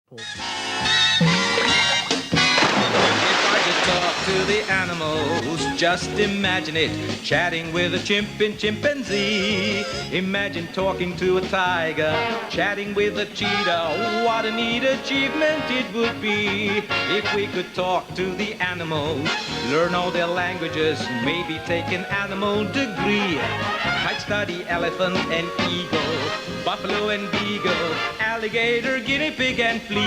Talk to the animals, just imagine it, chatting with a chimpanzee. Imagine talking to a tiger, chatting with a cheetah. What a neat achievement it would be if we could talk to the animals, learn all their languages, maybe take an animal degree. I'd study elephant and eagle, buffalo and beagle, alligator, guinea pig and flea.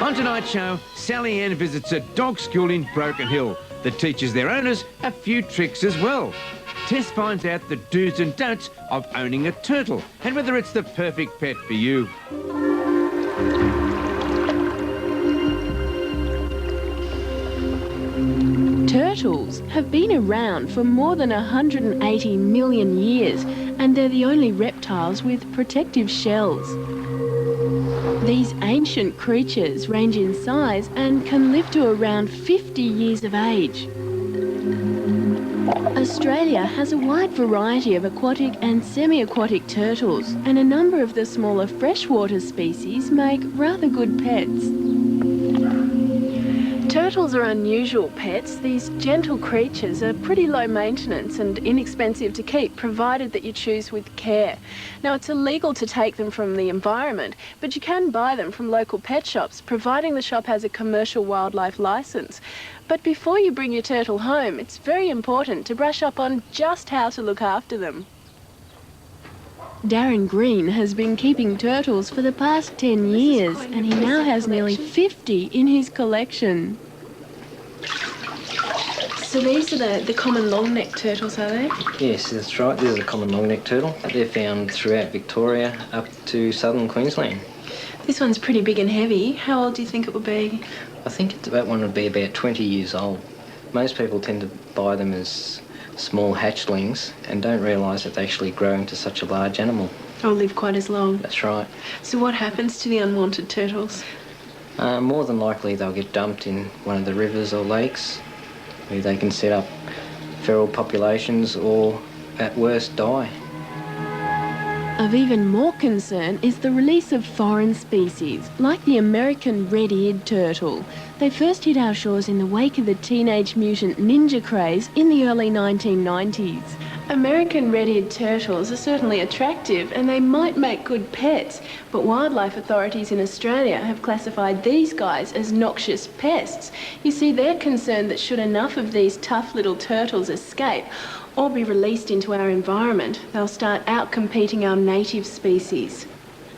On tonight's show, Sally Ann visits a dog school in Broken Hill that teaches their owners a few tricks as well. Tess finds out the do's and don'ts of owning a turtle and whether it's the perfect pet for you. Turtles have been around for more than 180 million years, and they're the only reptiles with protective shells. These ancient creatures range in size and can live to around 50 years of age. Australia has a wide variety of aquatic and semi-aquatic turtles, and a number of the smaller freshwater species make rather good pets. Turtles are unusual pets. These gentle creatures are pretty low maintenance and inexpensive to keep, provided that you choose with care. Now, it's illegal to take them from the environment, but you can buy them from local pet shops, providing the shop has a commercial wildlife licence. But before you bring your turtle home, it's very important to brush up on just how to look after them. Darren Green has been keeping turtles for the past 10 years, and he now has nearly 50 in his collection. So these are the common long-necked turtles, are they? Yes, that's right. This is a common long-necked turtle. They're found throughout Victoria up to southern Queensland. This one's pretty big and heavy. How old do you think it would be? I think that one would be about 20 years old. Most people tend to buy them as small hatchlings and don't realise that they actually grow into such a large animal. Or live quite as long. That's right. So what happens to the unwanted turtles? More than likely they'll get dumped in one of the rivers or lakes, where they can set up feral populations or, at worst, die. Of even more concern is the release of foreign species, like the American red-eared turtle. They first hit our shores in the wake of the Teenage Mutant Ninja craze in the early 1990s. American red-eared turtles are certainly attractive and they might make good pets, but wildlife authorities in Australia have classified these guys as noxious pests. You see, they're concerned that should enough of these tough little turtles escape or be released into our environment, they'll start out-competing our native species.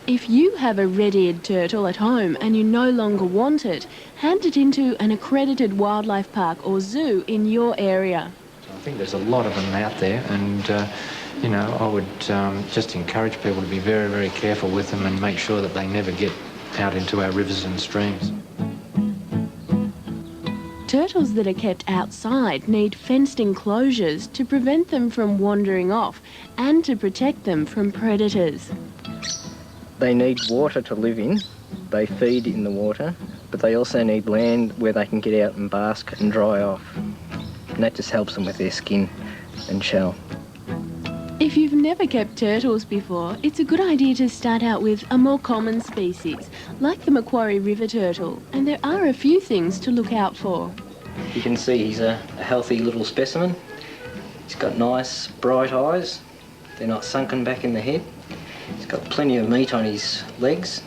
If you have a red-eared turtle at home and you no longer want it, hand it into an accredited wildlife park or zoo in your area. I think there's a lot of them out there, and I would just encourage people to be very, very careful with them and make sure that they never get out into our rivers and streams. Turtles that are kept outside need fenced enclosures to prevent them from wandering off and to protect them from predators. They need water to live in. They feed in the water, but they also need land where they can get out and bask and dry off. And that just helps them with their skin and shell. If you've never kept turtles before, it's a good idea to start out with a more common species, like the Macquarie River turtle, and there are a few things to look out for. You can see he's a healthy little specimen. He's got nice bright eyes. They're not sunken back in the head. He's got plenty of meat on his legs.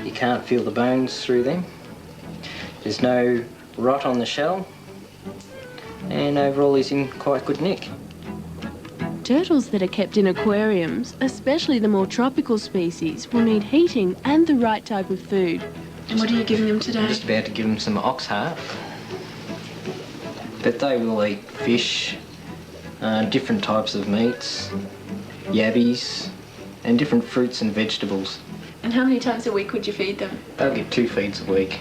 You can't feel the bones through them. There's no rot on the shell. And overall he's in quite good nick. Turtles that are kept in aquariums, especially the more tropical species, will need heating and the right type of food. And what are you giving them today? I'm just about to give them some ox heart. But they will eat fish, different types of meats, yabbies, and different fruits and vegetables. And how many times a week would you feed them? They'll get 2 feeds a week,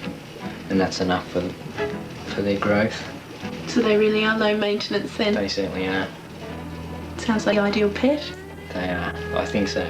and that's enough for their growth. So they really are low maintenance then? They certainly are. Sounds like the ideal pet. They are, I think so.